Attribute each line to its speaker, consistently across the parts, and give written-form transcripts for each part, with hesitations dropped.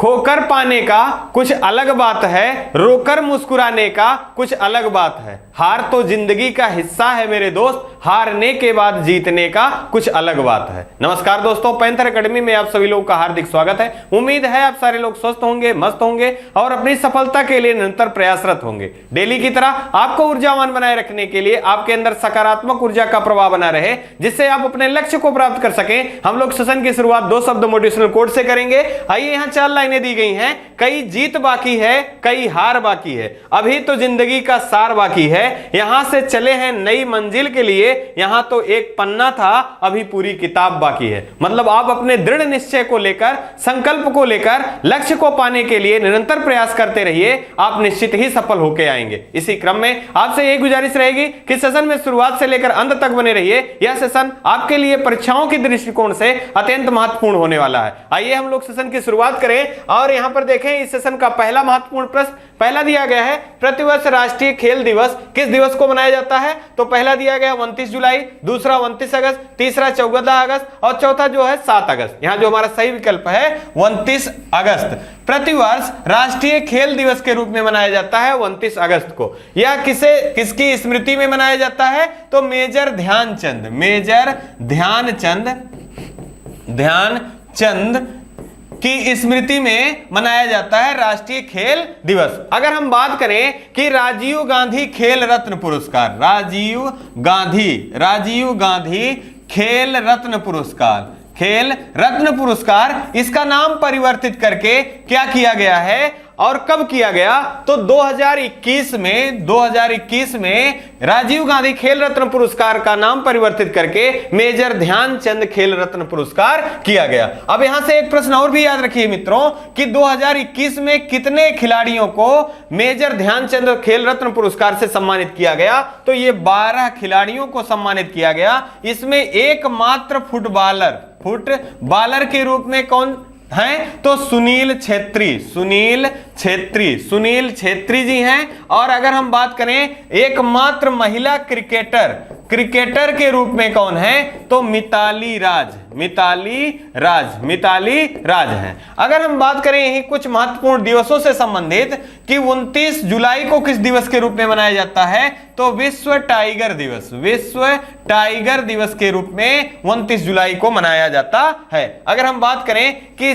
Speaker 1: खोकर पाने का कुछ अलग बात है, रोकर मुस्कुराने का कुछ अलग बात है। हार तो जिंदगी का हिस्सा है मेरे दोस्त, हारने के बाद जीतने का कुछ अलग बात है। नमस्कार दोस्तों, पैंथर एकेडमी में आप सभी लोगों का हार्दिक स्वागत है। उम्मीद है आप सारे लोग स्वस्थ होंगे, मस्त होंगे और अपनी सफलता के लिए निरंतर प्रयासरत होंगे। डेली की तरह आपको ऊर्जावान बनाए रखने के लिए आपके अंदर सकारात्मक ऊर्जा का प्रवाह बना रहे, जिससे आप अपने लक्ष्य को प्राप्त कर सकें। हम लोग सेशन की शुरुआत 2 शब्द मोटिवेशनल कोट से करेंगे। आइए, यहाँ 4 लाइनें दी गई हैं। कई जीत बाकी है, कई हार बाकी है, अभी तो जिंदगी का सार बाकी है, यहां से चले हैं नई मंजिल के लिए, यहां तो एक पन्ना था, अभी पूरी किताब बाकी है। मतलब आप अपने दृढ़ निश्चय को लेकर, संकल्प को लेकर, लक्ष्य को पाने के लिए निरंतर प्रयास करते रहिए, आप निश्चित ही सफल होकर आएंगे। इसी क्रम में आपसे यही गुजारिश रहेगी कि सेशन में शुरुआत से लेकर अंत तक बने रहिए। यह सेशन आपके लिए परीक्षाओं के दृष्टिकोण से अत्यंत महत्वपूर्ण होने वाला है। आइए हम लोग सेशन की शुरुआत करें और यहां पर देखें इस सेशन का पहला महत्वपूर्ण प्रश्न पहला दिया गया है, प्रतिवर्ष राष्ट्रीय खेल दिवस किस दिवस को मनाया जाता है? तो पहला दिया गया 29 जुलाई, दूसरा 29 अगस्त, तीसरा 14 अगस्त और चौथा जो है 7 अगस्त। यहां जो हमारा सही विकल्प है 29 अगस्त प्रतिवर्ष राष्ट्रीय खेल दिवस के रूप में मनाया जाता है 29 अगस्त को। यह किसकी स्मृति में मनाया जाता है? तो मेजर ध्यानचंद, मेजर ध्यानचंद की स्मृति में मनाया जाता है राष्ट्रीय खेल दिवस। अगर हम बात करें कि राजीव गांधी खेल रत्न पुरस्कार, राजीव गांधी खेल रत्न पुरस्कार, इसका नाम परिवर्तित करके क्या किया गया है और कब किया गया? तो 2021 में राजीव गांधी खेल रत्न पुरस्कार का नाम परिवर्तित करके मेजर ध्यानचंद खेल रत्न पुरस्कार किया गया। अब यहां से एक प्रश्न और भी याद रखिए मित्रों कि 2021 में कितने खिलाड़ियों को मेजर ध्यानचंद खेल रत्न पुरस्कार से सम्मानित किया गया? तो ये 12 खिलाड़ियों को सम्मानित किया गया। इसमें एकमात्र फुटबॉलर के रूप में कौन हैं? तो सुनील छेत्री जी हैं। और अगर हम बात करें एकमात्र महिला क्रिकेटर के रूप में कौन है? तो मिताली राज हैं। अगर हम बात करें यही कुछ महत्वपूर्ण दिवसों से संबंधित कि 29 जुलाई को किस दिवस के रूप में मनाया जाता है? तो विश्व टाइगर दिवस के रूप में 29 जुलाई को मनाया जाता है। अगर हम बात करें कि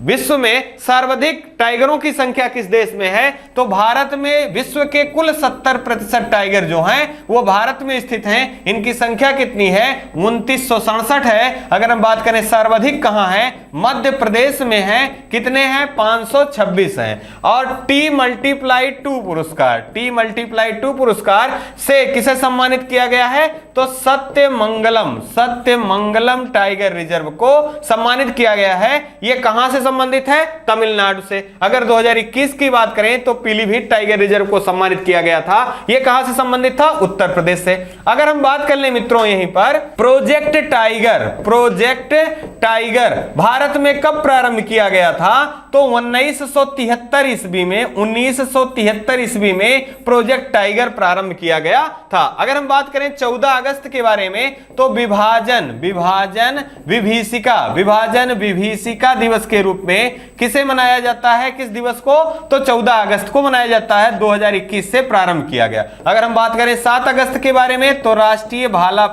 Speaker 1: विश्व में सर्वाधिक टाइगरों की संख्या किस देश में है? तो भारत में विश्व के कुल 70% टाइगर जो हैं वो भारत में स्थित हैं। इनकी संख्या कितनी है? 2967 है। अगर हम बात करें सर्वाधिक कहां है? मध्य प्रदेश में है। कितने हैं? 526 हैं। और T+2 पुरस्कार से किसे सम्मानित किया गया है? तो सत्यमंगलम टाइगर रिजर्व को सम्मानित किया गया है। यह कहां से संबंधित है? तमिलनाडु से। अगर 2021 की बात करें तो पीलीभीत टाइगर रिजर्व को सम्मानित किया गया था। यह कहां से संबंधित था? उत्तर प्रदेश से। अगर हम बात कर ले मित्रों यहीं पर प्रोजेक्ट टाइगर भारत में कब प्रारंभ किया गया था? तो 1973 ईस्वी में प्रोजेक्ट टाइगर प्रारंभ किया गया था। अगर हम बात करें 14 अगस्त के बारे में तो विभाजन विभीषिका दिवस के रूप में किसे मनाया जाता है? किस दिवस को? तो 14 अगस्त को मनाया जाता है। 2021 से प्रारंभ किया गया। अगर हम बात करें 7 अगस्त के बारे में तो राष्ट्रीय भाला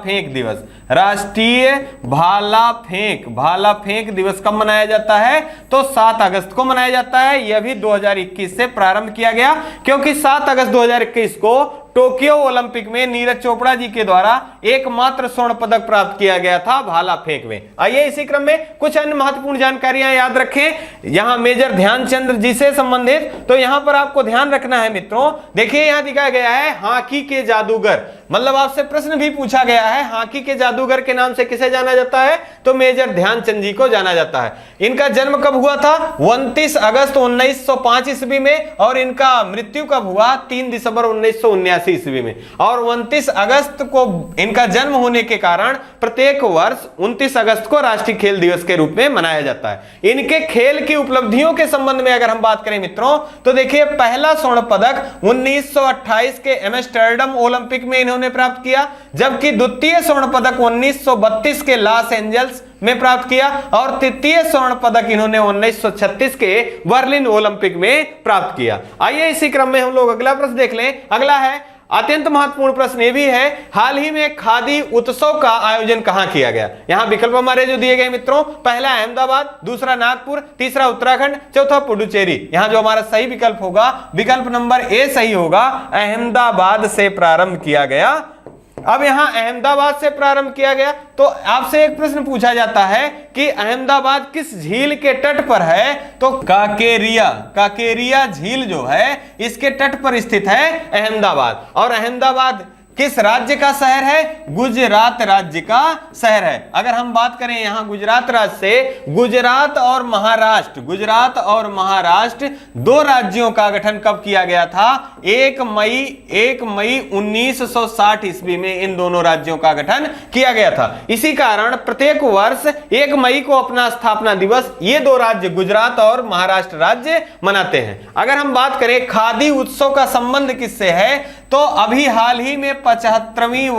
Speaker 1: फेंक दिवस कब मनाया जाता है? तो 7 अगस्त को मनाया जाता है। यह भी 2021 से प्रारंभ किया गया क्योंकि 7 अगस्त 2021 को टोक्यो ओलंपिक में नीरज चोपड़ा जी के द्वारा एकमात्र स्वर्ण पदक प्राप्त किया गया था भाला फेंक में। आइए इसी क्रम में कुछ अन्य महत्वपूर्ण जानकारियां याद रखें। यहां मेजर ध्यानचंद जी से संबंधित तो यहां पर आपको ध्यान रखना है मित्रों। देखिए यहां दिखाया गया है हॉकी के जादूगर, मतलब आपसे प्रश्न भी पूछा गया है हॉकी के जादूगर के नाम से किसे जाना जाता है? तो मेजर ध्यानचंद जी को जाना जाता है। इनका जन्म कब हुआ था? 29 अगस्त 1905 ईस्वी में और इनका मृत्यु कब हुआ? 3 दिसंबर 1979 ईस्वी में। और 29 अगस्त को इनका जन्म होने के कारण प्रत्येक वर्ष 29 अगस्त को राष्ट्रीय खेल दिवस के रूप में मनाया जाता है। इनके खेल की उपलब्धियों के संबंध में अगर हम बात करें मित्रों तो देखिए पहला स्वर्ण पदक 1928 के एम्स्टर्डम ओलंपिक में इन्होंने इन्होंने प्राप्त किया, जबकि द्वितीय स्वर्ण पदक 1932 के लॉस एंजल्स में प्राप्त किया और तृतीय स्वर्ण पदक इन्होंने 1936 के बर्लिन ओलंपिक में प्राप्त किया। आइए इसी क्रम में हम लोग अगला प्रश्न देख लें। अगला है अत्यंत महत्वपूर्ण प्रश्न ये भी है, हाल ही में खादी उत्सव का आयोजन कहां किया गया। यहां विकल्प हमारे जो दिए गए मित्रों, पहला अहमदाबाद, दूसरा नागपुर, तीसरा उत्तराखंड, चौथा पुडुचेरी। यहां जो हमारा सही विकल्प होगा, विकल्प नंबर ए सही होगा, अहमदाबाद से प्रारंभ किया गया। अब यहां अहमदाबाद से प्रारंभ किया गया तो आपसे एक प्रश्न पूछा जाता है कि अहमदाबाद किस झील के तट पर है, तो काकेरिया झील जो है इसके तट पर स्थित है अहमदाबाद। और अहमदाबाद किस राज्य का शहर है, गुजरात राज्य का शहर है। अगर हम बात करें यहां गुजरात राज्य से, गुजरात और महाराष्ट्र दो राज्यों का गठन कब किया गया था, 1 मई 1960 ईस्वी में इन दोनों राज्यों का गठन किया गया था। इसी कारण प्रत्येक वर्ष 1 मई को अपना स्थापना दिवस ये दो राज्य गुजरात और महाराष्ट्र राज्य मनाते हैं। अगर हम बात करें खादी उत्सव का संबंध किससे है, तो अभी हाल ही में 75वीं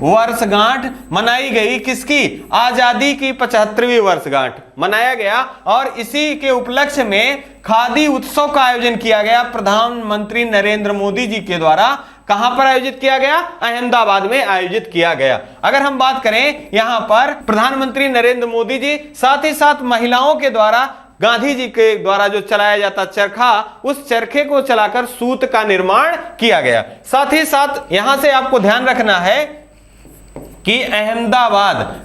Speaker 1: वर्षगांठ मनाई गई। किसकी, आजादी की 75वीं वर्षगांठ मनाया गया और इसी के उपलक्ष्य में खादी उत्सव का आयोजन किया गया प्रधानमंत्री नरेंद्र मोदी जी के द्वारा। कहां पर आयोजित किया गया, अहमदाबाद में आयोजित किया गया। अगर हम बात करें यहां पर प्रधानमंत्री नरेंद्र मोदी जी, साथ ही साथ महिलाओं के द्वारा, गांधी जी के द्वारा जो चलाया जाता चरखा, उस चरखे को चलाकर सूत का निर्माण किया गया। साथ ही साथ यहां से आपको ध्यान रखना है कि अहमदाबाद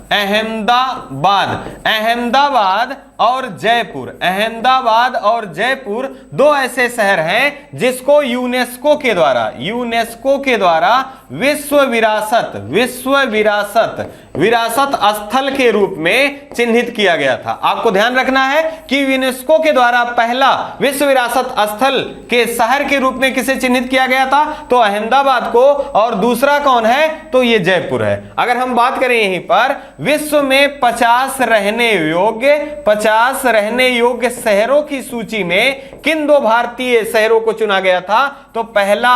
Speaker 1: और जयपुर दो ऐसे शहर हैं जिसको यूनेस्को के द्वारा विरासत स्थल के रूप में चिन्हित किया गया था। आपको ध्यान रखना है कि यूनेस्को के द्वारा पहला विश्व विरासत स्थल के शहर के रूप में किसे चिन्हित किया गया था, तो अहमदाबाद को, और दूसरा कौन है, तो ये जयपुर है। अगर हम बात करें यहीं पर विश्व में 50 रहने योग्य शहरों की सूची में किन दो भारतीय शहरों को चुना गया था, तो पहला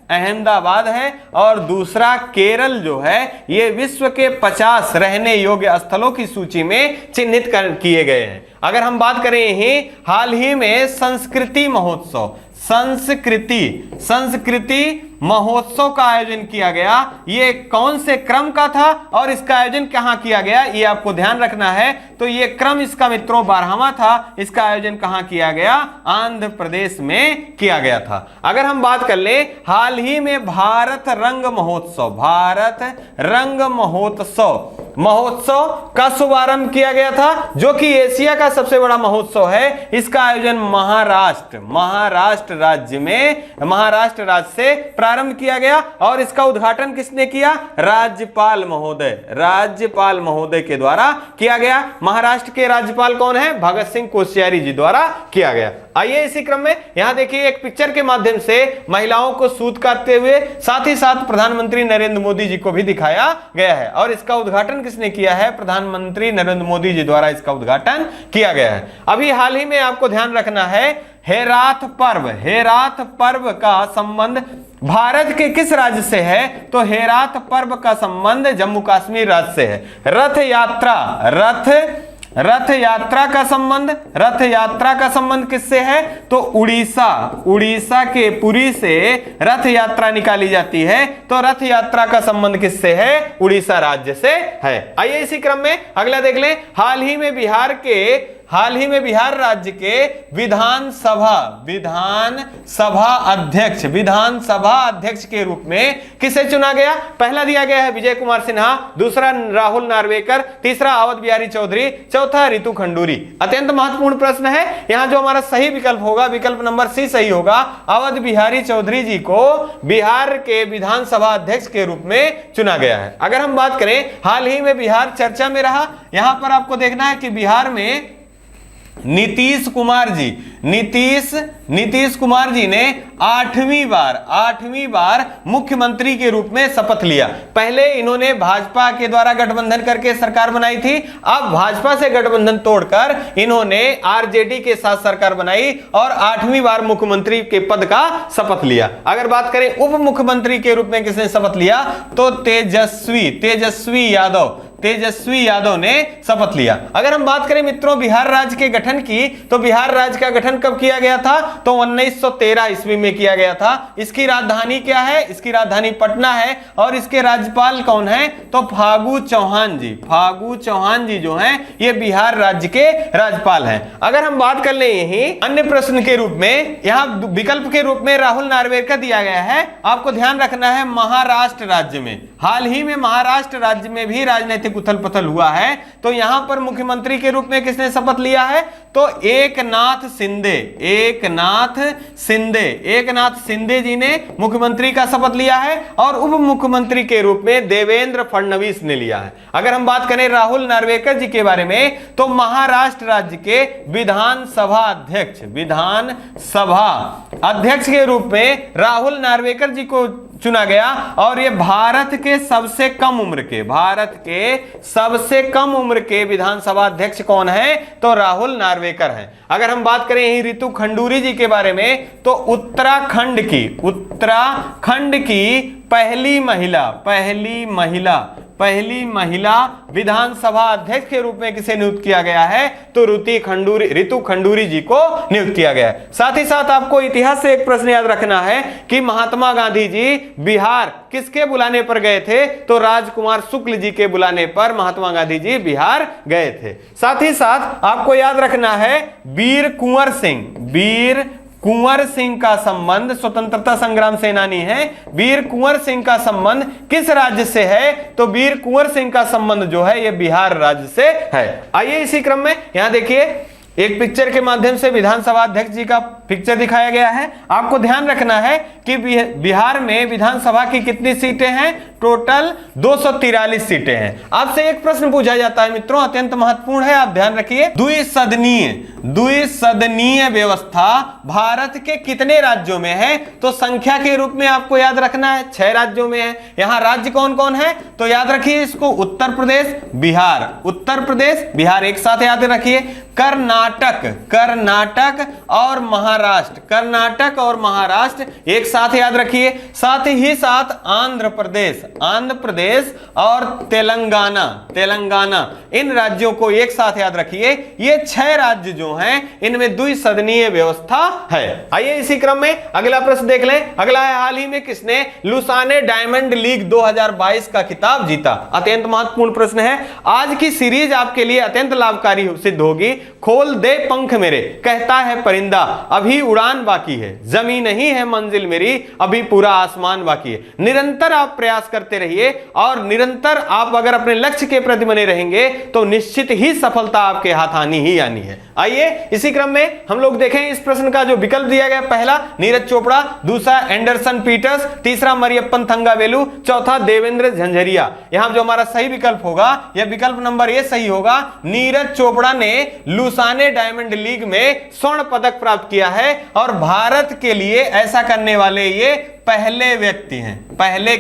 Speaker 1: अहमदाबाद है और दूसरा केरल जो है ये विश्व के 50 रहने योग्य स्थलों की सूची में चिन्हित किए गए हैं। अगर हम बात करें यही हाल ही में संस्कृति महोत्सव का आयोजन किया गया, ये कौन से क्रम का था और इसका आयोजन कहां किया गया, ये आपको ध्यान रखना है। तो ये क्रम इसका मित्रों 12वां था। इसका आयोजन कहां किया गया, आंध्र प्रदेश में किया गया था। अगर हम बात कर ले हाल ही में भारत रंग महोत्सव का शुभारंभ किया गया था, जो कि एशिया का सबसे बड़ा महोत्सव है। इसका आयोजन महाराष्ट्र राज्य से प्रारंभ किया गया और इसका उद्घाटन किसने किया, राज्यपाल महोदय के द्वारा किया गया। महाराष्ट्र के राज्यपाल कौन है, भगत सिंह कोश्यारी जी द्वारा किया गया। आइए इसी क्रम में यहां देखिए एक पिक्चर के माध्यम से महिलाओं को सूत काटते हुए साथ ही साथ प्रधानमंत्री नरेंद्र मोदी जी को भी दिखाया गया है और इसका उद्घाटन किसने किया है, प्रधानमंत्री नरेंद्र मोदी जी द्वारा इसका उद्घाटन किया गया है। अभी हाल ही में आपको ध्यान रखना है, हेरात पर्व का संबंध भारत के किस राज्य से है, तो हेरात पर्व का संबंध जम्मू कश्मीर राज्य से है। रथ यात्रा का संबंध किससे है, तो उड़ीसा के पुरी से रथ यात्रा निकाली जाती है, तो रथ यात्रा का संबंध किससे है, उड़ीसा राज्य से है। आइए इसी क्रम में अगला देख लें, हाल ही में बिहार राज्य के विधानसभा अध्यक्ष के रूप में किसे चुना गया, पहला दिया गया है विजय कुमार सिन्हा, दूसरा राहुल नार्वेकर, तीसरा अवध बिहारी चौधरी, चौथा रितु खंडूरी। अत्यंत महत्वपूर्ण प्रश्न है। यहां जो हमारा सही विकल्प होगा, विकल्प नंबर सी सही होगा, अवध बिहारी चौधरी जी को बिहार के विधानसभा अध्यक्ष के रूप में चुना गया है। अगर हम बात करें हाल ही में बिहार चर्चा में रहा, यहां पर आपको देखना है कि बिहार में नीतीश कुमार जी ने 8वीं बार मुख्यमंत्री के रूप में शपथ लिया। पहले इन्होंने भाजपा के द्वारा गठबंधन करके सरकार बनाई थी, अब भाजपा से गठबंधन तोड़कर इन्होंने आरजेडी के साथ सरकार बनाई और 8वीं बार मुख्यमंत्री के पद का शपथ लिया। अगर बात करें उप मुख्यमंत्री के रूप में किसने शपथ लिया तो तेजस्वी यादव ने शपथ लिया। अगर हम बात करें मित्रों बिहार राज्य के गठन की, तो बिहार राज्य का गठन कब किया गया था तो 1913 ईस्वी में किया गया था। इसकी राजधानी क्या है, इसकी राजधानी पटना है और इसके राज्यपाल कौन है तो फागू चौहान जी जो हैं ये बिहार राज्य के राज्यपाल हैं। अगर हम बात कर ले यही अन्य प्रश्न के रूप में, यहां विकल्प के रूप में राहुल नार्वेकर दिया गया है। आपको ध्यान रखना है महाराष्ट्र राज्य में, हाल ही में महाराष्ट्र राज्य में भी राजनीतिक उथल पुथल हुआ है, तो यहां पर मुख्यमंत्री के रूप में किसने शपथ लिया है तो एकनाथ शिंदे जी ने मुख्यमंत्री का शपथ लिया है और उप मुख्यमंत्री के रूप में देवेंद्र फडणवीस ने लिया है। अगर हम बात करें राहुल नार्वेकर जी के बारे में तो महाराष्ट्र राज्य के विधानसभा अध्यक्ष के रूप में राहुल नार्वेकर जी को चुना गया और ये भारत के सबसे कम उम्र के विधानसभा अध्यक्ष कौन है तो राहुल नार्वेकर हैं। अगर हम बात करें यही रितु खंडूरी जी के बारे में तो उत्तराखंड की पहली महिला विधानसभा अध्यक्ष के रूप में किसे नियुक्त किया गया है तो रितु खंडूरी जी को नियुक्त किया गया है। साथ ही साथ आपको इतिहास से एक प्रश्न याद रखना है कि महात्मा गांधी जी बिहार किसके बुलाने पर गए थे तो राजकुमार शुक्ल जी के बुलाने पर महात्मा गांधी जी बिहार गए थे। साथ ही साथ आपको याद रखना है वीर कुंवर सिंह का संबंध, स्वतंत्रता संग्राम सेनानी है, वीर कुंवर सिंह का संबंध किस राज्य से है तो वीर कुंवर सिंह का संबंध जो है ये बिहार राज्य से है। आइए इसी क्रम में यहां देखिए एक पिक्चर के माध्यम से विधानसभा अध्यक्ष जी का पिक्चर दिखाया गया है। आपको ध्यान रखना है कि बिहार में विधानसभा की कितनी सीटें हैं टोटल 243 सीटें हैं। आपसे एक प्रश्न पूछा जाता है मित्रों, अत्यंत महत्वपूर्ण है, आप ध्यान रखिए। द्विसदनीय व्यवस्था भारत के कितने राज्यों में है तो संख्या के रूप में आपको याद रखना है 6 राज्यों में है। यहां राज्य कौन कौन है तो याद रखिए इसको उत्तर प्रदेश बिहार एक साथ याद रखिए, कर्नाटक और महाराष्ट्र एक साथ याद रखिए, साथ ही साथ आंध्र प्रदेश और तेलंगाना इन राज्यों को एक साथ याद रखिए। ये 6 राज्य जो हैं इनमें द्विसदनीय व्यवस्था है। आइए इसी क्रम में अगला प्रश्न देख लें। अगला है हाल ही में किसने लुसाने डायमंड लीग 2022 का खिताब जीता। अत्यंत महत्वपूर्ण प्रश्न है। आज की सीरीज आपके लिए अत्यंत लाभकारी सिद्ध होगी। खोल दे पंख मेरे कहता है परिंदा, अभी उड़ान बाकी है, जमी नहीं है मंजिल मेरी, अभी पूरा आसमान बाकी है। निरंतर आप प्रयास करते रहिए और निरंतर आप अगर अपने लक्ष्य के प्रति बने रहेंगे तो निश्चित ही सफलता आपके हाथ आनी ही आनी है। आइए इसी क्रम में हम लोग देखें इस प्रश्न का जो विकल्प दिया गया, पहला नीरज चोपड़ा, दूसरा एंडरसन पीटर्स, तीसरा मरियप्पन थंगावेलु, चौथा देवेंद्र झंझरिया। यहां जो हमारा सही विकल्प होगा यह विकल्प नंबर ए सही होगा। नीरज चोपड़ा ने लुसाने डायमंड लीग में स्वर्ण पदक प्राप्त किया है और भारत के लिए ऐसा करने वाले ये पहले व्यक्ति हैं, पहले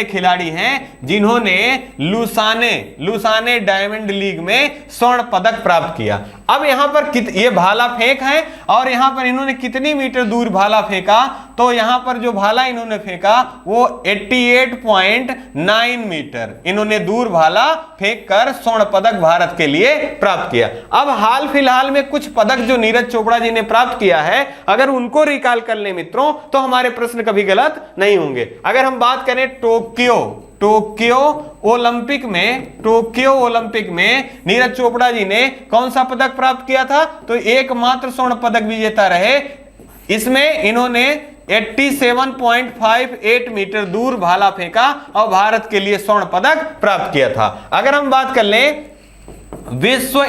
Speaker 1: खिलाड़ी हैं जिन्होंने लुसाने डायमंड लीग में स्वर्ण पदक प्राप्त किया। अब यहां पर ये भाला फेंक है और यहां पर इन्होंने कितनी मीटर दूर भाला फेंका तो यहां पर जो भाला इन्होंने फेंका वो 88.9 मीटर इन्होंने दूर भाला फेंक कर स्वर्ण पदक भारत के लिए प्राप्त किया। अब हाल फिलहाल में कुछ पदक जो नीरज चोपड़ा जी ने प्राप्त किया है अगर उनको रिकॉल कर ले मित्रों तो हमारे प्रश्न कभी गलत नहीं होंगे। अगर हम बात करें टोक्यो ओलंपिक में नीरज चोपड़ा जी ने कौन सा पदक प्राप्त किया था तो एकमात्र स्वर्ण पदक विजेता रहे। इसमें इन्होंने 87.58 मीटर दूर भाला फेंका और भारत के लिए स्वर्ण पदक प्राप्त किया था। अगर हम बात कर लें विश्व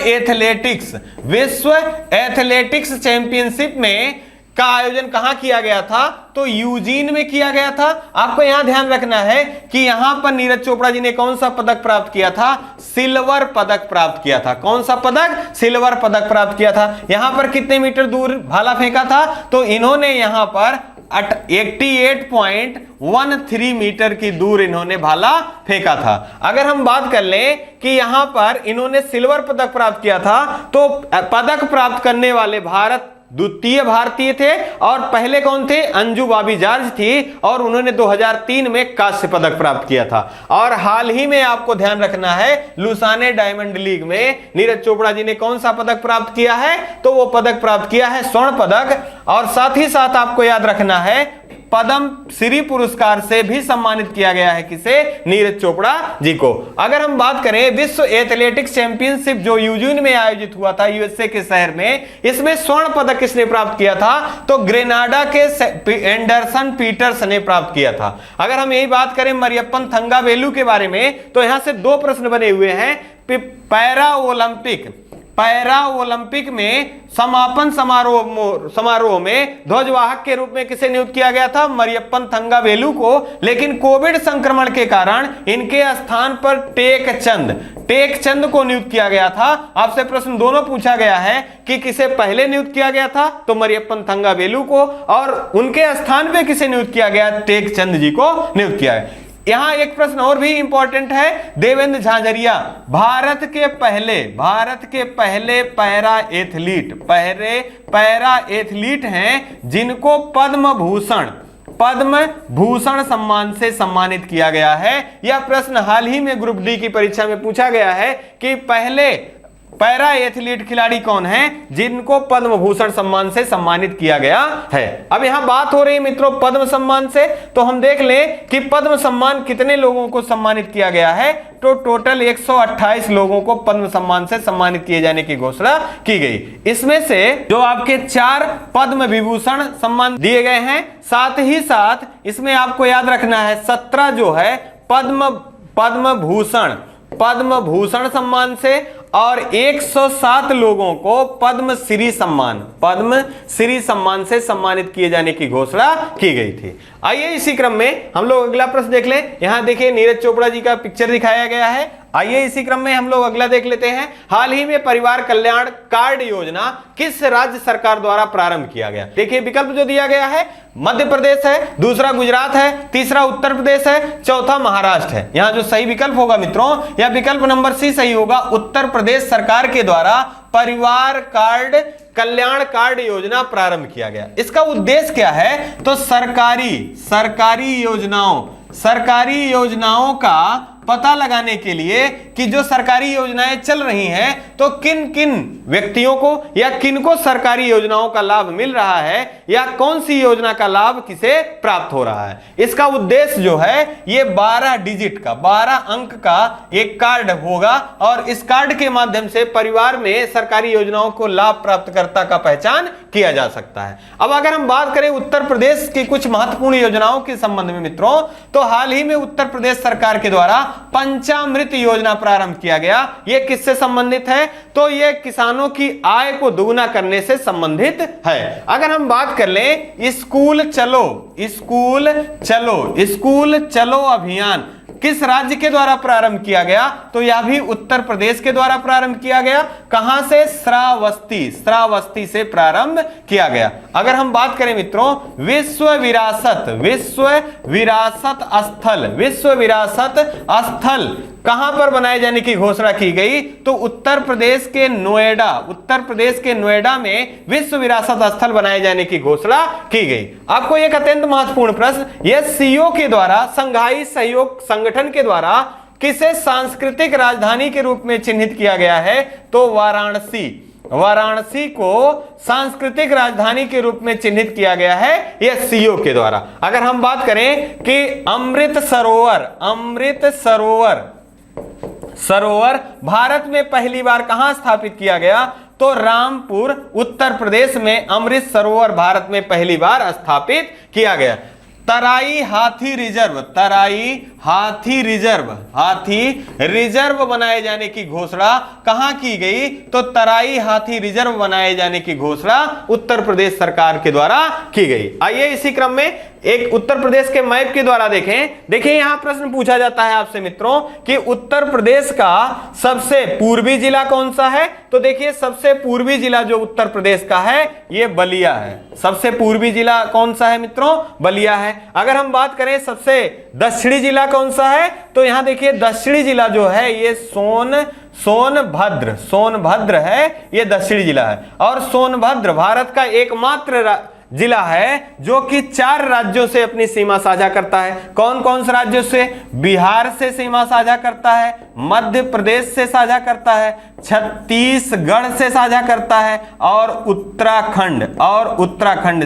Speaker 1: एथलेटिक्स चैंपियनशिप में का आयोजन कहां किया गया था? तो यूजीन में किया गया था। आपको यहां ध्यान रखना है कि यहां पर नीरज चोपड़ा जी ने कौन सा पदक प्राप्त किया था? सिल्वर पदक प्राप्त किया था। कौन सा पदक? सिल्वर पदक प्राप्त किया था। यहां पर कितने मीटर दूर भाला फेंका था? तो इन्होंने यहां पर 88.13 मीटर की दूर इन्होंने भाला फेंका था। अगर हम बात कर लें कि यहां पर इन्होंने सिल्वर पदक प्राप्त किया था, तो पदक प्राप्त करने वाले भारत द्वितीय भारतीय थे, और पहले कौन थे? अंजू बॉबी जॉर्ज थी, और उन्होंने 2003 में कांस्य पदक प्राप्त किया था। और हाल ही में आपको ध्यान रखना है, लुसाने डायमंड लीग में नीरज चोपड़ा जी ने कौन सा पदक प्राप्त किया है? तो वो पदक प्राप्त किया है स्वर्ण पदक। और साथ ही साथ आपको याद रखना है, पद्म श्री पुरस्कार से भी सम्मानित किया गया है किसे? नीरज चोपड़ा जी को। अगर हम बात करें विश्व एथलेटिक्स चैंपियनशिप जो यूजीन में आयोजित हुआ था यूएसए के शहर में, इसमें स्वर्ण पदक किसने प्राप्त किया था? तो ग्रेनाडा के एंडरसन पीटर्स ने प्राप्त किया था। अगर हम यही बात करें मरियप्पन थंगावेलु के बारे में, तो यहां से दो प्रश्न बने हुए हैं। पैरा ओलंपिक में समापन समारोह में ध्वजवाहक के रूप में किसे नियुक्त किया गया था? मरियप्पन थंगावेलु को। लेकिन कोविड संक्रमण के कारण इनके स्थान पर टेक चंद को नियुक्त किया गया था। आपसे प्रश्न दोनों पूछा गया है कि किसे पहले नियुक्त किया गया था? तो मरियप्पन थंगावेलु को, और उनके स्थान पर किसे नियुक्त किया गया? टेक चंद जी को नियुक्त किया गया। यहां एक प्रश्न और भी इंपॉर्टेंट है, देवेंद्र झाझरिया भारत के पहले पैरा एथलीट हैं जिनको पद्म भूषण सम्मान से सम्मानित किया गया है। यह प्रश्न हाल ही में ग्रुप डी की परीक्षा में पूछा गया है कि पहले पैरा एथलीट खिलाड़ी कौन हैं जिनको पद्म भूषण सम्मान से सम्मानित किया गया है। अब यहां बात हो रही है मित्रों पद्म सम्मान से, तो हम देख लें कि पद्म सम्मान कितने लोगों को सम्मानित किया गया है। तो टोटल 128 लोगों को पद्म सम्मान से सम्मानित किए जाने की घोषणा की गई। इसमें से जो आपके 4 पद्म विभूषण सम्मान दिए गए हैं, साथ ही साथ इसमें आपको याद रखना है 17 जो है पद्म भूषण सम्मान से, और 107 लोगों को पद्मश्री सम्मान से सम्मानित किए जाने की घोषणा की गई थी। आइए इसी क्रम में हम लोग अगला प्रश्न देख लें। यहां देखिए नीरज चोपड़ा जी का पिक्चर दिखाया गया है। आइए इसी क्रम में हम लोग अगला देख लेते हैं। हाल ही में परिवार कल्याण कार्ड योजना किस राज्य सरकार द्वारा प्रारंभ किया गया? देखिए विकल्प जो दिया गया है, मध्य प्रदेश है, दूसरा गुजरात है, तीसरा उत्तर प्रदेश है, चौथा महाराष्ट्र है। यहां जो सही विकल्प होगा मित्रों, यह विकल्प नंबर सी सही होगा। उत्तर प्रदेश सरकार के द्वारा परिवार कल्याण कार्ड योजना प्रारंभ किया गया। इसका उद्देश्य क्या है? तो सरकारी योजनाओं का पता लगाने के लिए कि जो सरकारी योजनाएं चल रही हैं तो किन किन व्यक्तियों को या किनको सरकारी योजनाओं का लाभ मिल रहा है, या कौन सी योजना का लाभ किसे प्राप्त हो रहा है। इसका उद्देश्य जो है ये 12 डिजिट का 12 अंक का एक कार्ड होगा, और इस कार्ड के माध्यम से परिवार में सरकारी योजनाओं को लाभ प्राप्तकर्ता का पहचान किया जा सकता है। अब अगर हम बात करें उत्तर प्रदेश की कुछ महत्वपूर्ण योजनाओं के संबंध में मित्रों, तो हाल ही में उत्तर प्रदेश सरकार के द्वारा पंचामृत योजना प्रारंभ किया गया। यह किससे संबंधित है? तो यह किसानों की आय को दोगुना करने से संबंधित है। अगर हम बात कर लें स्कूल चलो अभियान किस राज्य के द्वारा प्रारंभ किया गया? तो यह भी उत्तर प्रदेश के द्वारा प्रारंभ किया गया। कहां से? श्रावस्ती से प्रारंभ किया गया। अगर हम बात करें मित्रों विश्व विरासत स्थल कहां पर बनाए जाने की घोषणा की गई? तो उत्तर प्रदेश के नोएडा में विश्व विरासत स्थल बनाए जाने की घोषणा की गई। आपको एक अत्यंत महत्वपूर्ण प्रश्न, एससीओ के द्वारा संघाई सहयोग संगठन के द्वारा किसे सांस्कृतिक राजधानी के रूप में चिन्हित किया गया है? तो वाराणसी को सांस्कृतिक राजधानी के रूप में चिन्हित किया गया है एससीओ के द्वारा। अगर हम बात करें कि अमृत सरोवर भारत में पहली बार कहां स्थापित किया गया? तो रामपुर उत्तर प्रदेश में अमृत सरोवर भारत में पहली बार स्थापित किया गया। तराई हाथी रिजर्व, तराई हाथी रिजर्व बनाए जाने की घोषणा कहां की गई? तो तराई हाथी रिजर्व बनाए जाने की घोषणा उत्तर प्रदेश सरकार के द्वारा की गई। आइए इसी क्रम में एक उत्तर प्रदेश के मैप के द्वारा देखें। देखिए यहां प्रश्न पूछा जाता है आपसे मित्रों कि उत्तर प्रदेश का सबसे पूर्वी जिला कौन सा है? तो देखिए सबसे पूर्वी जिला जो उत्तर प्रदेश का है ये बलिया है। सबसे पूर्वी जिला कौन सा है मित्रों? बलिया है। अगर हम बात करें सबसे दक्षिणी जिला कौन सा है? तो यहां देखिए दक्षिणी जिला जो है ये सोनभद्र है, ये दक्षिणी जिला है। और सोनभद्र भारत का एकमात्र जिला है जो कि 4 राज्यों से अपनी सीमा साझा करता है। कौन कौन से राज्यों से? बिहार से सीमा साझा करता है, मध्य प्रदेश से साझा करता है, छत्तीसगढ़ से साझा करता है और उत्तराखंड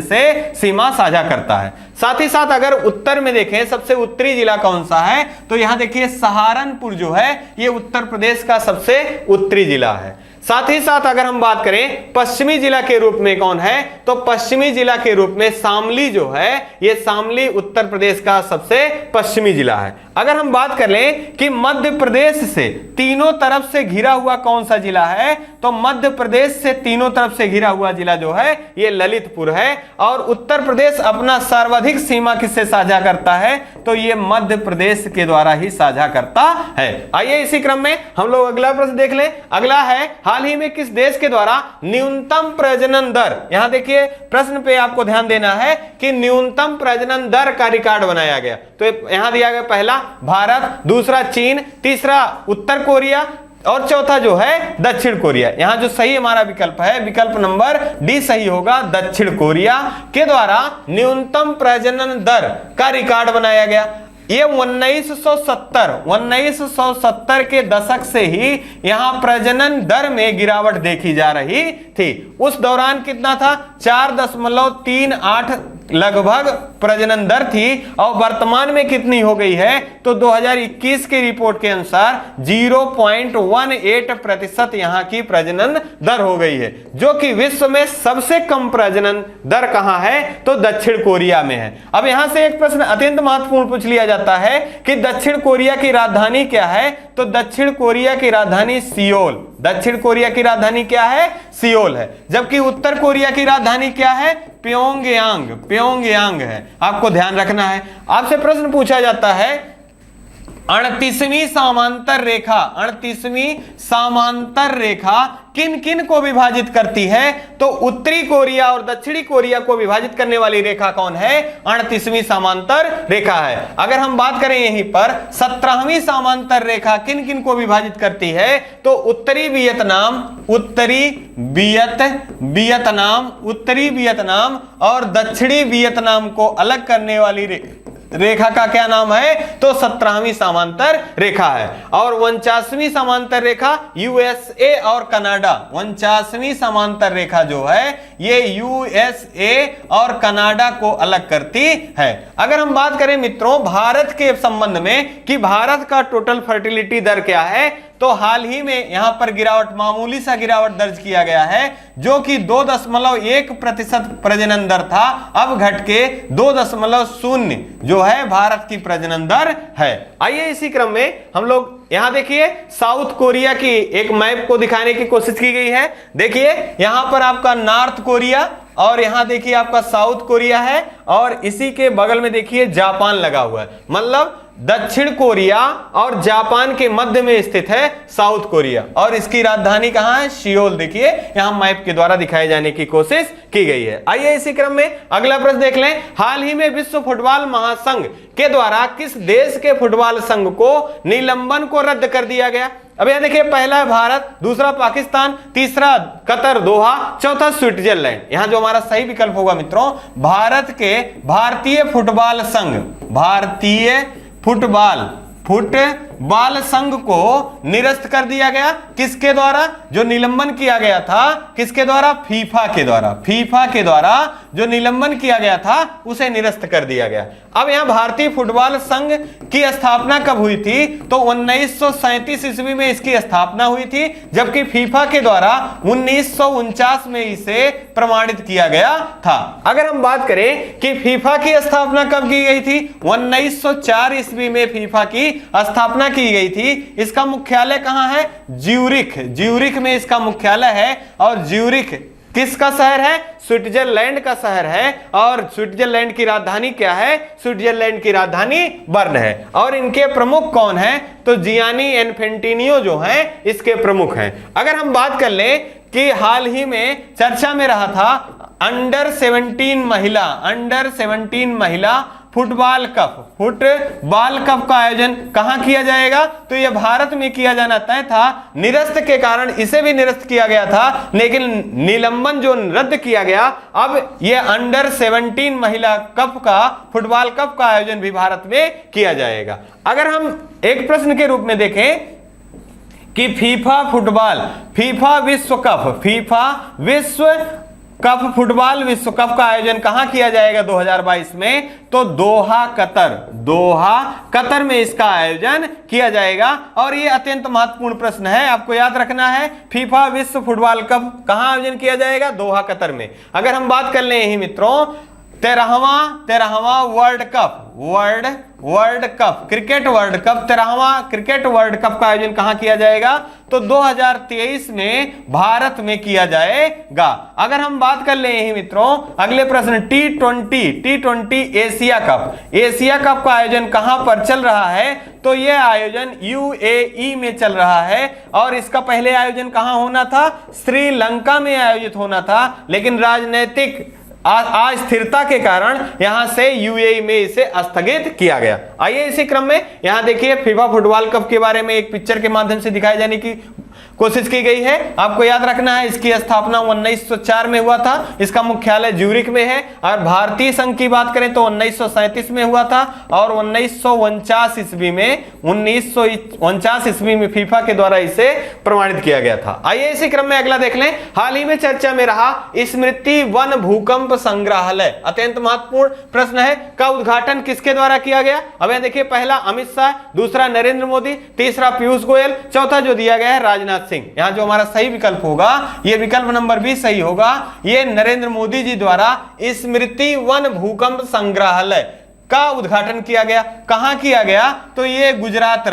Speaker 1: से सीमा साझा करता है। साथ ही साथ अगर उत्तर में देखें सबसे उत्तरी जिला कौन सा है? तो यहां देखिए सहारनपुर जो है ये उत्तर प्रदेश का सबसे उत्तरी जिला है। साथ ही साथ अगर हम बात करें पश्चिमी जिला के रूप में कौन है? तो पश्चिमी जिला के रूप में शामली जो है ये शामली उत्तर प्रदेश का सबसे पश्चिमी जिला है। अगर हम बात कर लें कि मध्य प्रदेश से तीनों तरफ से घिरा हुआ कौन सा जिला है? तो मध्य प्रदेश से तीनों तरफ से घिरा हुआ जिला जो है ये ललितपुर है। और उत्तर प्रदेश अपना सर्वाधिक सीमा किससे साझा करता है? तो ये मध्य प्रदेश के द्वारा ही साझा करता है। आइए इसी क्रम में हम लोग अगला प्रश्न देख लें। अगला है हाल ही में किस देश के द्वारा न्यूनतम प्रजनन दर, यहां देखिए प्रश्न पे आपको ध्यान देना है कि न्यूनतम प्रजनन दर का रिकॉर्ड बनाया गया। तो यहां दिया गया पहला भारत, दूसरा चीन, तीसरा उत्तर कोरिया और चौथा जो है दक्षिण कोरिया। यहां जो सही हमारा विकल्प है विकल्प नंबर डी सही होगा। दक्षिण कोरिया के द्वारा न्यूनतम प्रजनन दर का रिकॉर्ड बनाया गया। ये 1970 के दशक से ही यहां प्रजनन दर में गिरावट देखी जा रही थी। उस दौरान कितना था? 4.38 लगभग प्रजनन दर थी और वर्तमान में कितनी हो गई है? तो 2021 की रिपोर्ट के अनुसार 0.18% यहां की प्रजनन दर हो गई है, जो कि विश्व में सबसे कम प्रजनन दर कहां है? तो दक्षिण कोरिया में है। अब यहां से एक प्रश्न अत्यंत महत्वपूर्ण पूछ लिया जाता है कि दक्षिण कोरिया की राजधानी क्या है? तो दक्षिण कोरिया की राजधानी सियोल। दक्षिण कोरिया की राजधानी क्या है? सियोल है। जबकि उत्तर कोरिया की राजधानी क्या है? प्योंगयांग है। आपको ध्यान रखना है। आपसे प्रश्न पूछा जाता है 38वीं समांतर रेखा किन किन को विभाजित करती है? तो उत्तरी कोरिया और दक्षिणी कोरिया को विभाजित करने वाली रेखा कौन है? 38वीं समांतर रेखा है। अगर हम बात करें यहीं पर 17वीं समांतर रेखा किन किन को विभाजित करती है? तो उत्तरी वियतनाम और दक्षिणी वियतनाम को अलग करने वाली रेखा का क्या नाम है? तो 17वीं समांतर रेखा है। और 49वीं समांतर रेखा यूएसए और कनाडा, 49वीं समांतर रेखा जो है ये यूएसए और कनाडा को अलग करती है। अगर हम बात करें मित्रों भारत के संबंध में कि भारत का टोटल फर्टिलिटी दर क्या है, तो हाल ही में यहां पर गिरावट, मामूली सा गिरावट दर्ज किया गया है, जो कि 2.1% प्रजनन दर था, अब घट के 2.0 जो है भारत की प्रजनन दर है। आइए इसी क्रम में हम लोग यहां देखिए साउथ कोरिया की एक मैप को दिखाने की कोशिश की गई है। देखिए यहां पर आपका नॉर्थ कोरिया और यहां देखिए आपका साउथ कोरिया है और इसी के बगल में देखिए जापान लगा हुआ है। मतलब दक्षिण कोरिया और जापान के मध्य में स्थित है साउथ कोरिया और इसकी राजधानी कहां है? सियोल। देखिए यहां मैप के द्वारा दिखाए जाने की कोशिश की गई है। आइए इसी क्रम में अगला प्रश्न देख लें। हाल ही में विश्व फुटबॉल महासंघ के द्वारा किस देश के फुटबॉल संघ को निलंबन को रद्द कर दिया गया? अब यहां देखिए पहला है भारत, दूसरा पाकिस्तान, तीसरा कतर दोहा, चौथा स्विट्जरलैंड। यहां जो हमारा सही विकल्प होगा मित्रों भारत के भारतीय फुटबॉल संघ बाल संघ को निरस्त कर दिया गया। किसके द्वारा? जो निलंबन किया गया था, किसके द्वारा? फीफा के द्वारा। फीफा के द्वारा जो निलंबन किया गया था उसे निरस्त कर दिया गया। अब यहां भारतीय फुटबॉल संघ की स्थापना कब हुई थी? तो 1937 ईस्वी में इसकी स्थापना हुई थी, जबकि फीफा के द्वारा 1949 में इसे प्रमाणित किया गया था। अगर हम बात करें कि फीफा की स्थापना कब की गई थी? 1904 ईस्वी में फीफा की स्थापना की गई थी। इसका मुख्यालय कहां है? ज्यूरिख। ज्यूरिख में इसका मुख्यालय है। और ज्यूरिख किसका शहर है? स्विट्जरलैंड का शहर है। और स्विट्जरलैंड की राजधानी क्या है? स्विट्जरलैंड की राजधानी बर्न है। और इनके प्रमुख कौन है? तो जियानी इन्फेंटिनो जो है इसके प्रमुख हैं। अगर हम बात कर लें कि हाल ही में चर्चा में रहा था अंडर 17 महिला फुटबॉल कप का आयोजन कहां किया जाएगा? तो यह भारत में किया जाना तय था। निरस्त के कारण इसे भी निरस्त किया गया था, लेकिन निलंबन जो रद्द किया गया, अब यह अंडर 17 महिला फुटबॉल कप का आयोजन भी भारत में किया जाएगा। अगर हम एक प्रश्न के रूप में देखें कि फीफा फुटबॉल विश्व कप का आयोजन कहां किया जाएगा 2022 में? तो दोहा कतर में इसका आयोजन किया जाएगा। और यह अत्यंत महत्वपूर्ण प्रश्न है, आपको याद रखना है। फीफा विश्व फुटबॉल कप कहां आयोजन किया जाएगा? दोहा कतर में। अगर हम बात कर लें यही मित्रों 13वां world cup cricket world cup 13वां क्रिकेट वर्ल्ड कप का आयोजन कहां किया जाएगा? तो 2023 में भारत में किया जाएगा। अगर हम बात कर ले यही मित्रों अगले प्रश्न टी20 एशिया कप का आयोजन कहां पर चल रहा है? तो यह आयोजन यूएई में चल रहा है। और इसका पहले आयोजन कहां होना था? श्रीलंका में आयोजित होना था, लेकिन राजनीतिक अस्थिरता के कारण यहां से यूएई में इसे स्थगित किया गया। आइए इसी क्रम में यहां देखिए फीफा फुटबॉल कप के बारे में एक पिक्चर के माध्यम से दिखाए जाने की कोशिश की गई है। आपको याद रखना है इसकी स्थापना 1904 में हुआ था। इसका मुख्यालय ज्यूरिख में है। और भारतीय संघ की बात करें तो 1937 में हुआ था। और 1949 ईस्वी में फीफा के द्वारा इसे प्रमाणित किया गया था। आइए इसी क्रम में अगला देख लें। हाल ही में चर्चा में रहा स्मृति वन भूकंप संग्रहालय, अत्यंत महत्वपूर्ण प्रश्न है, का उद्घाटन किसके द्वारा किया गया? अब यहां देखिए पहला अमित शाह, दूसरा नरेंद्र मोदी, तीसरा पीयूष गोयल, चौथा जो दिया गया है राजनाथ सिंह। यहां जो हमारा सही विकल्प होगा यह विकल्प नंबर 20 सही होगा। यह नरेंद्र मोदी जी द्वारा स्मृति वन भूकंप संग्रहालय का उद्घाटन किया गया। कहां किया गया? तो यह गुजरात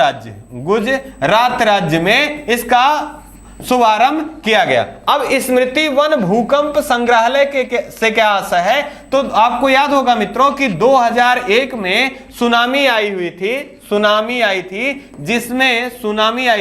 Speaker 1: राज्य में इसका शुभारंभ किया गया। अब स्मृति वन भूकंप संग्रहालय से क्या आशा है? तो आपको याद होगा मित्रों कि 2001 में सुनामी आई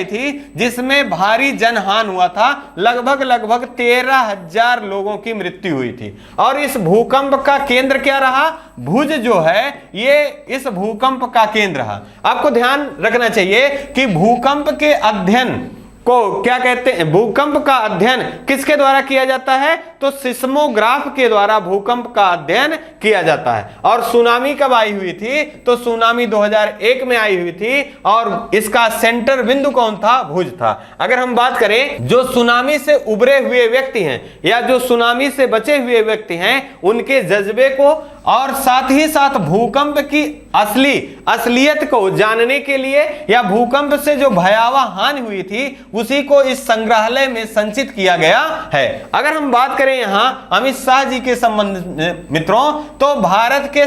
Speaker 1: थी जिसमें भारी जनहानि हुआ था। लगभग 13,000 लोगों की मृत्यु हुई थी। और इस भूकंप का केंद्र क्या रहा? भुज जो है ये इस भूकंप का केंद्र रहा। आपको ध्यान रखना चाहिए कि भूकंप के अध्ययन को क्या कहते हैं? भूकंप का अध्ययन किसके द्वारा किया जाता है? तो सिस्मोग्राफ के द्वारा भूकंप का अध्ययन किया जाता है। और सुनामी कब आई हुई थी? तो सुनामी 2001 में आई हुई थी। और इसका सेंटर बिंदु कौन था? भुज था। अगर हम बात करें जो सुनामी से उबरे हुए व्यक्ति हैं या जो सुनामी से बचे हुए व्यक्ति हैं उनके जज्बे को और साथ ही साथ भूकंप की असलियत को जानने के लिए या भूकंप से जो भयावह हानि हुई थी उसी को इस संग्रहालय में संचित किया गया है। अगर हम बात करें यहां अमित शाह जी के संबंध में मित्रों तो भारत के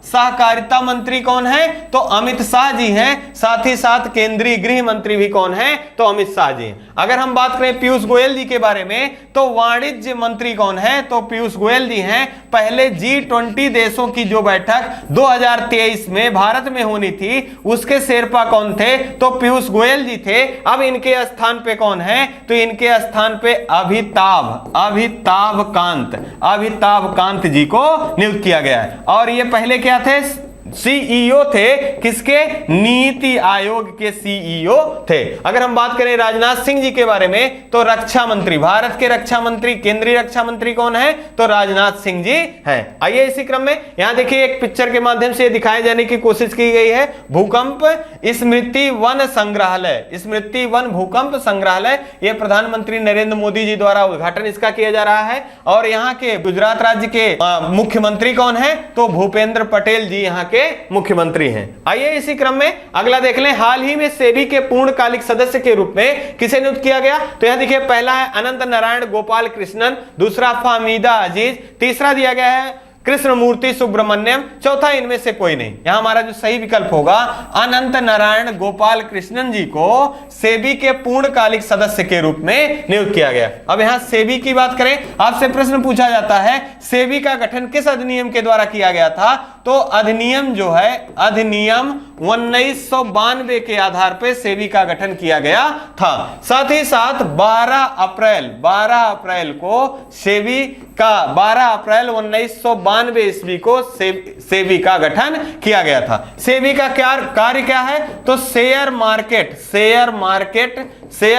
Speaker 1: सहकारिता मंत्री कौन है? तो अमित शाह जी हैं। साथ ही साथ केंद्रीय गृह मंत्री भी कौन है? तो अमित शाह जी हैं। अगर हम बात करें पीयूष गोयल जी के बारे में तो वाणिज्य मंत्री कौन है? तो पीयूष गोयल जी हैं। पहले G20 देशों की जो बैठक 2023 में भारत में होनी थी उसके शेरपा कौन थे? तो पीयूष गोयल जी थे। अब इनके स्थान पे कौन है? तो इनके स्थान पे अमिताभ कांत जी को नियुक्त किया गया है। और ये पहले क्या थे? सीईओ थे किसके? नीति आयोग के सीईओ थे। अगर हम बात करें राजनाथ सिंह जी के बारे में तो रक्षा मंत्री, भारत के रक्षा मंत्री, केंद्रीय रक्षा मंत्री कौन है? तो राजनाथ सिंह जी हैं। आइए इसी क्रम में यहां देखिए एक पिक्चर के माध्यम से दिखाए जाने की कोशिश की गई है। भूकंप स्मृति वन संग्रहालय, स्मृति वन भूकंप संग्रहालय, यह प्रधानमंत्री नरेंद्र मोदी जी द्वारा उद्घाटन इसका किया जा रहा है। और यहाँ के गुजरात राज्य के मुख्यमंत्री कौन है? तो भूपेंद्र पटेल जी यहाँ के मुख्यमंत्री हैं। आइए इसी क्रम में अगला देख लें। हाल ही में सेबी के पूर्णकालिक सदस्य के रूप में किसे नियुक्त किया गया? तो यहां देखिए पहला है अनंत नारायण गोपाल कृष्णन, दूसरा फाहमीदा अजीज, तीसरा दिया गया है कृष्णमूर्ति सुब्रमण्यम, चौथा इनमें से कोई नहीं। यहां हमारा जो सही विकल्प होगा अनंत नारायण गोपाल कृष्णन जी को सेबी के पूर्णकालिक सदस्य के रूप में नियुक्त किया गया। अब यहां सेबी की बात करें, आपसे प्रश्न पूछा जाता है सेबी का गठन किस अधिनियम के द्वारा किया गया था? तो अधिनियम जो है अधिनियम 1992 के आधार पर सेबी का गठन किया गया था। साथ ही साथ 12 अप्रैल को सेबी का 12 अप्रैल 1992 ईस्वी को सेबी का गठन किया गया था। सेबी का क्या कार्य क्या है? तो शेयर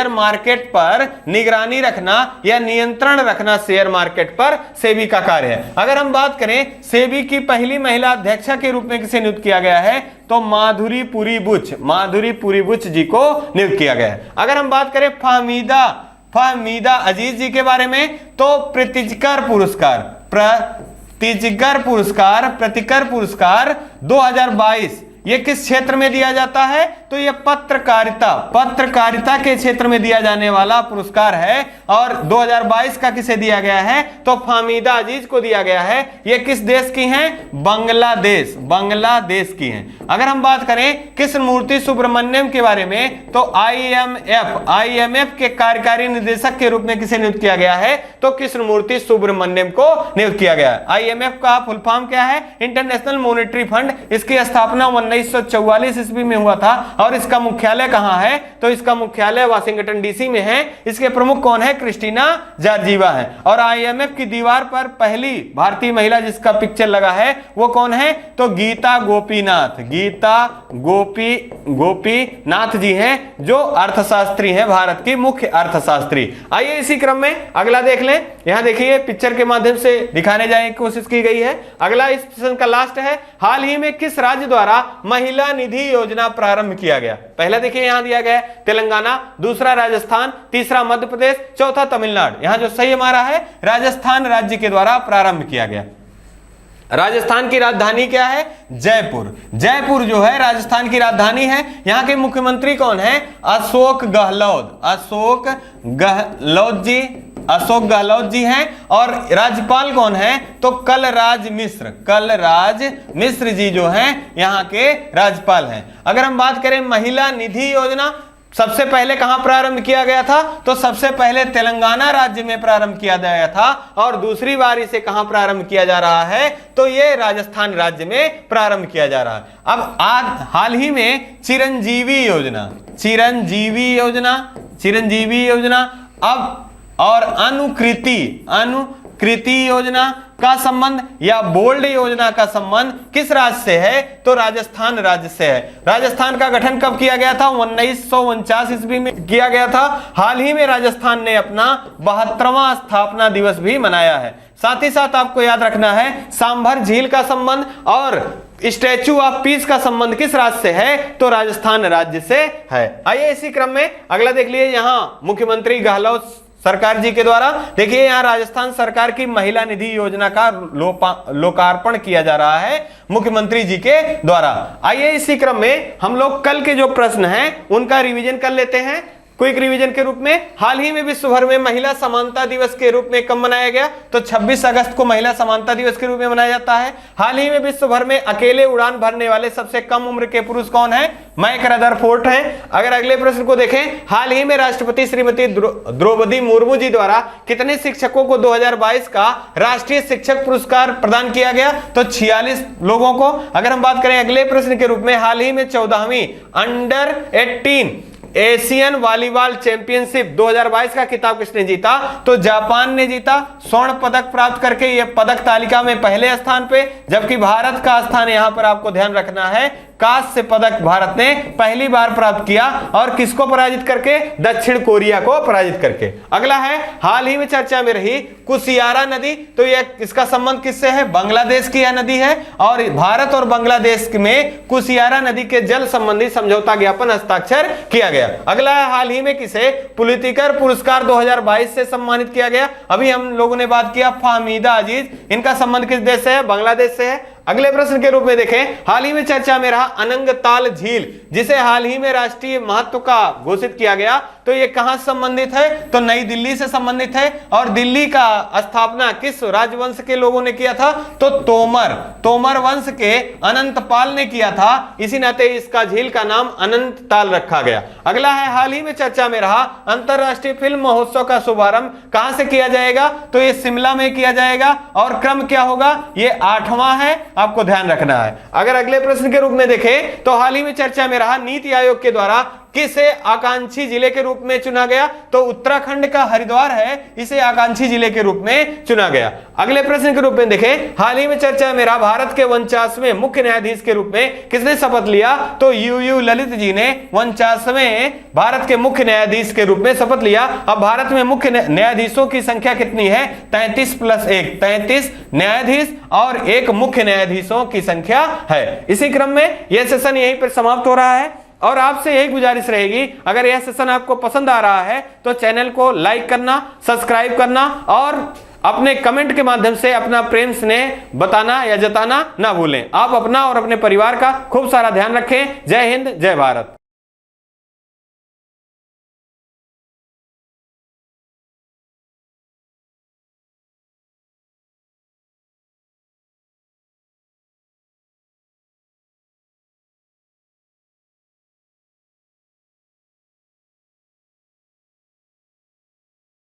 Speaker 1: मार्केट पर निगरानी रखना या नियंत्रण रखना, शेयर मार्केट पर सेबी का कार्य है। अगर हम बात करें सेबी की पहली महिला अध्यक्षा के रूप में किसे नियुक्त किया गया है? तो माधुरी पुरी बुच जी को नियुक्त किया गया है। अगर हम बात करें फाहमीदा अजीज जी के बारे में तो प्रतिकर पुरस्कार 2022 ये किस क्षेत्र में दिया जाता है? तो ये पत्रकारिता के क्षेत्र में दिया जाने वाला पुरस्कार है। और 2022 का किसे दिया गया है? तो फाहमीदा अजीज को दिया गया है। ये किस देश की हैं? बांग्लादेश की हैं। अगर हम बात करें कृष्णमूर्ति सुब्रमण्यम के बारे में तो आईएमएफ के कार्यकारी निदेशक के रूप में किसे नियुक्त किया गया है? तो कृष्णमूर्ति सुब्रमण्यम को नियुक्त किया गया है। आईएमएफ का फुल फॉर्म क्या है? International monetary fund. इसकी स्थापना 1944 ईस्वी में हुआ था। और इसका मुख्यालय कहां है? तो इसका मुख्यालय वाशिंगटन डीसी में है। इसके प्रमुख कौन है? क्रिस्टीना जॉर्जिवा है। और आईएमएफ की दीवार पर पहली भारतीय महिला जिसका पिक्चर लगा है वो कौन है? तो गीता गोपीनाथ जी हैं, जो अर्थशास्त्री हैं, भारत की मुख्य अर्थशास्त्री। आइए इसी क्रम में अगला देख लें। यहां देखिए पिक्चर के माध्यम से दिखाने जाने की कोशिश की गई है। अगला इस सेशन का लास्ट है। हाल ही में किस राज्य द्वारा महिला निधि योजना प्रारंभ किया गया? पहला देखिए यहां दिया गया है तेलंगाना, दूसरा राजस्थान, तीसरा मध्य प्रदेश, चौथा तमिलनाडु। यहां जो सही हमारा है राजस्थान राज्य के द्वारा प्रारंभ किया गया। राजस्थान की राजधानी क्या है? जयपुर जो है राजस्थान की राजधानी है। यहाँ के मुख्यमंत्री कौन है? अशोक गहलोत जी हैं। और राज्यपाल कौन है? तो कलराज मिश्र जी जो हैं यहाँ के राज्यपाल हैं। अगर हम बात करें महिला निधि योजना सबसे पहले कहां प्रारंभ किया गया था? तो सबसे पहले तेलंगाना राज्य में प्रारंभ किया गया था। और दूसरी बार इसे कहां प्रारंभ किया जा रहा है? तो ये राजस्थान राज्य में प्रारंभ किया जा रहा है। अब आज हाल ही में चिरंजीवी योजना अब और अनुकृति योजना का संबंध या बोल्ड योजना का संबंध किस राज्य से है? तो राजस्थान राज्य से है। राजस्थान का गठन कब किया गया था? 1949 ईस्वी में किया गया था। हाल ही में राजस्थान ने अपना 72वां स्थापना दिवस भी मनाया है। साथ ही साथ आपको याद रखना है सांभर झील का संबंध और स्टैच्यू ऑफ पीस का संबंध किस राज्य से है? तो राजस्थान राज्य से है। आइए इसी क्रम में अगला देख लिए। यहाँ मुख्यमंत्री गहलोत सरकार जी के द्वारा देखिए यहाँ राजस्थान सरकार की महिला निधि योजना का लोकार्पण किया जा रहा है मुख्यमंत्री जी के द्वारा। आइए इसी क्रम में हम लोग कल के जो प्रश्न हैं उनका रिवीजन कर लेते हैं। क्विक रिवीजन के रूप में हाल ही में विश्व भर में महिला समानता दिवस के रूप में कब मनाया गया? तो 26 अगस्त को महिला समानता दिवस के रूप में मनाया जाता है। हाल ही में विश्व भर में अकेले उड़ान भरने वाले सबसे कम उम्र के पुरुष कौन है? मैक रदरफोर्ड हैं। अगर अगले प्रश्न को देखें, हाल ही में राष्ट्रपति श्रीमती द्रौपदी मुर्मू जी द्वारा कितने शिक्षकों को 2022 का राष्ट्रीय शिक्षक पुरस्कार प्रदान किया गया? तो 46 लोगों को। अगर हम बात करें अगले प्रश्न के रूप में, हाल ही में 14वीं अंडर 18 एशियन वॉलीबॉल चैंपियनशिप 2022 का खिताब किसने जीता? तो जापान ने जीता, स्वर्ण पदक प्राप्त करके ये पदक तालिका में पहले स्थान पे, जबकि भारत का स्थान यहां पर आपको ध्यान रखना है, कांस्य पदक भारत ने पहली बार प्राप्त किया, और किसको पराजित करके? दक्षिण कोरिया को पराजित करके। अगला है, हाल ही में चर्चा में रही कुशियारा नदी, तो यह इसका संबंध किससे है? बांग्लादेश की यह नदी है, और भारत और बांग्लादेश में कुशियारा नदी के जल संबंधी समझौता ज्ञापन हस्ताक्षर किया गया। अगला है, हाल ही में किसे पुलित्जर पुरस्कार 2022 से सम्मानित किया गया? अभी हम लोगों ने बात किया फाहमीदा अजीज, इनका संबंध किस देश से है? बांग्लादेश से है। अगले प्रश्न के रूप में देखें, हाल ही में चर्चा में रहा अनंगताल झील, जिसे हाल ही में राष्ट्रीय महत्व का घोषित किया गया, तो ये कहां से संबंधित है? तो नई दिल्ली से संबंधित है। और दिल्ली का स्थापना किस राजवंश के लोगों ने किया था? तो तोमर वंश के अनंतपाल ने किया था, इसी नाते इसका झील का नाम अनंतताल रखा गया। अगला है, हाल ही में चर्चा में रहा अंतरराष्ट्रीय फिल्म महोत्सव का शुभारंभ कहां से किया जाएगा? तो ये शिमला में किया जाएगा, और क्रम क्या होगा? ये 8वां है, आपको ध्यान रखना है। अगर अगले प्रश्न के रूप में देखें, तो हाल ही में चर्चा में रहा नीति आयोग के द्वारा किसे आकांक्षी जिले के रूप में चुना गया? तो उत्तराखंड का हरिद्वार है, इसे आकांक्षी जिले के रूप में चुना गया। अगले प्रश्न के रूप में देखें, हाल ही में चर्चा में रहा भारत के 49वें मुख्य न्यायाधीश के रूप में किसने शपथ लिया? तो यू ललित जी ने 49वें भारत के मुख्य न्यायाधीश के रूप में शपथ लिया। अब भारत में मुख्य न्यायाधीशों की संख्या कितनी है? 33 + 1, 33 न्यायाधीश और 1 मुख्य न्यायाधीशों की संख्या है। इसी क्रम में यह सेशन यहीं पर समाप्त हो रहा है, और आपसे यही गुजारिश रहेगी, अगर यह सेशन आपको पसंद आ रहा है तो चैनल को लाइक करना, सब्सक्राइब करना, और अपने कमेंट के माध्यम से अपना प्रेम स्नेह बताना या जताना ना भूलें। आप अपना और अपने परिवार का खूब सारा ध्यान रखें। जय हिंद, जय भारत।